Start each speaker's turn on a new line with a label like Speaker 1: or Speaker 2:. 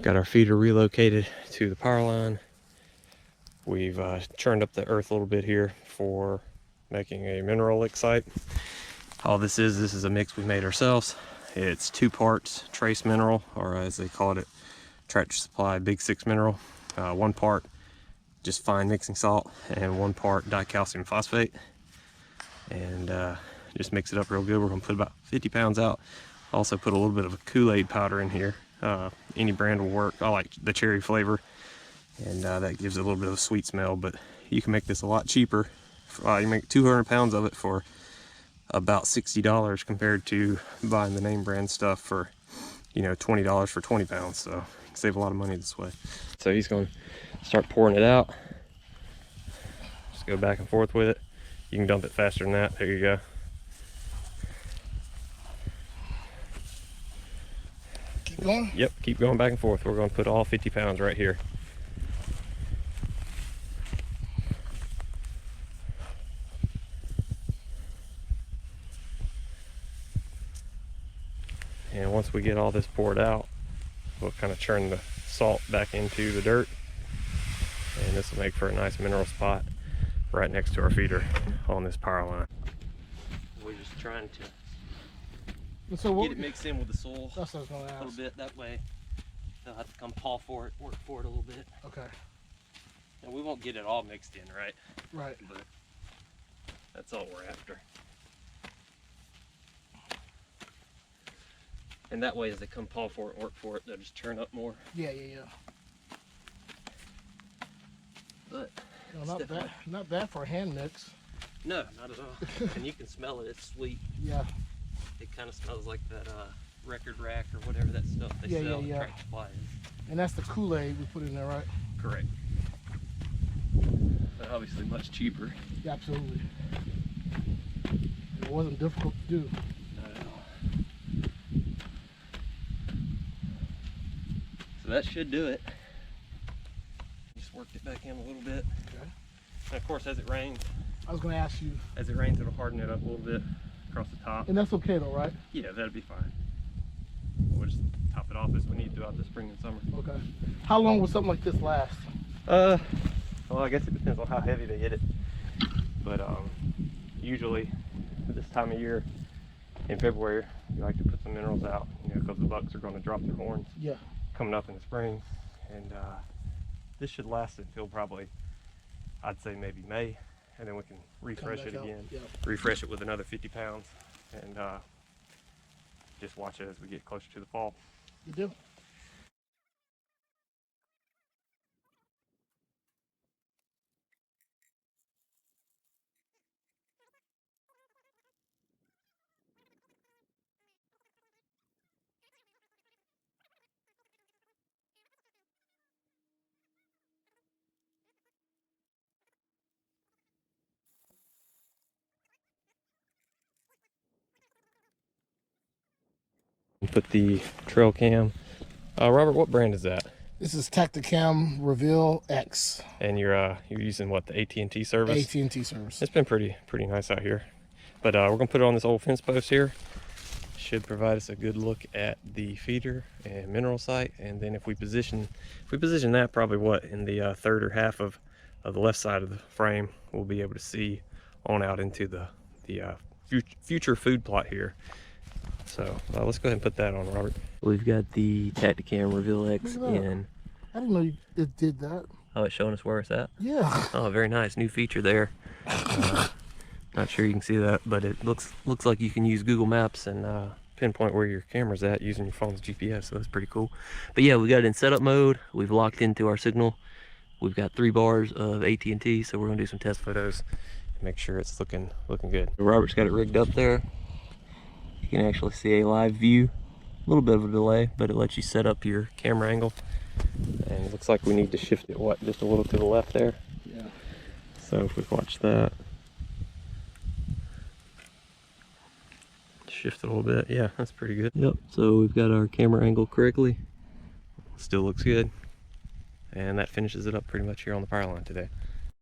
Speaker 1: Got our feeder relocated to the power line. We've churned up the earth a little bit here for making a mineral lick site. All this is a mix we made ourselves. It's 2 parts trace mineral, or as they call it, Tractor Supply Big 6 mineral. 1 part just fine mixing salt, and 1 part dicalcium phosphate. And just mix it up real good. We're gonna put about 50 pounds out. Also put a little bit of a Kool-Aid powder in here. Any brand will work. I like the cherry flavor, and that gives it a little bit of a sweet smell, but you can make this a lot cheaper. You make 200 pounds of it for about $60 compared to buying the name brand stuff for, you know, $20 for 20 pounds. So you can save a lot of money this way. So he's going to start pouring it out. Just go back and forth with it. You can dump it faster than that. There you go.
Speaker 2: Keep going?
Speaker 1: Yep, keep going back and forth. We're going to put all 50 pounds right here. And once we get all this poured out, we'll kind of churn the salt back into the dirt. And this will make for a nice mineral spot right next to our feeder on this power line. We're just trying to get it mixed in with the soil
Speaker 2: that's what I was gonna ask.
Speaker 1: a little bit. That way they'll have to come paw for it, work for it a little bit.
Speaker 2: Okay.
Speaker 1: And we won't get it all mixed in, right?
Speaker 2: Right.
Speaker 1: But that's all we're after. And that way, as they come paw for it, work for it, they'll just turn up more.
Speaker 2: Yeah.
Speaker 1: But
Speaker 2: No, not bad for a hand mix.
Speaker 1: no, not at all. And you can smell it. It's sweet.
Speaker 2: Yeah.
Speaker 1: It kind of smells like that record rack or whatever that stuff they sell at Tractor Supply is.
Speaker 2: And that's the Kool-Aid we put in there, right?
Speaker 1: Correct. But obviously much cheaper.
Speaker 2: Yeah, absolutely. It wasn't difficult to do.
Speaker 1: Not at all. So that should do it. Just worked it back in a little bit.
Speaker 2: Okay.
Speaker 1: And of course, as it rains,
Speaker 2: I was gonna ask you.
Speaker 1: As it rains, it'll harden it up a little bit across the top.
Speaker 2: And that's okay though, right?
Speaker 1: Yeah, that'll be fine. We'll just top it off as we need throughout the spring and summer.
Speaker 2: Okay. How long will something like this last?
Speaker 1: Well, I guess it depends on how heavy they hit it. But usually this time of year in February, you like to put some minerals out, you know, because the bucks are going to drop their horns.
Speaker 2: Yeah.
Speaker 1: Coming up in the spring. And this should last until probably, I'd say maybe May. And then we can refresh it again.
Speaker 2: Yeah.
Speaker 1: Refresh it with another 50 pounds. And just watch it as we get closer to the fall.
Speaker 2: You do.
Speaker 1: Put the trail cam. Robert, what brand is that?
Speaker 2: This is Tactacam Reveal X.
Speaker 1: And you're using what, the AT&T service?
Speaker 2: AT&T service.
Speaker 1: It's been pretty nice out here. But we're gonna put it on this old fence post here. Should provide us a good look at the feeder and mineral site. And then if we position that probably what, in the third or half of the left side of the frame, we'll be able to see on out into the future food plot here. So let's go ahead and put that on, Robert. We've got the Tactacam Reveal X in.
Speaker 2: I didn't know it did that.
Speaker 1: Oh, it's showing us where it's at?
Speaker 2: Yeah.
Speaker 1: Oh, very nice. New feature there. Not sure you can see that, but it looks like you can use Google Maps and pinpoint where your camera's at using your phone's GPS, so that's pretty cool. But yeah, we got it in setup mode. We've locked into our signal. We've got 3 bars of AT&T, so we're gonna do some test photos and make sure it's looking good. Robert's got it rigged up there. You can actually see a live view. A little bit of a delay, but it lets you set up your camera angle. And it looks like we need to shift it, what, just a little to the left there?
Speaker 2: Yeah.
Speaker 1: So if we watch that. Shift it a little bit. Yeah, that's pretty good. Yep, so we've got our camera angle correctly. Still looks good. And that finishes it up pretty much here on the power line today.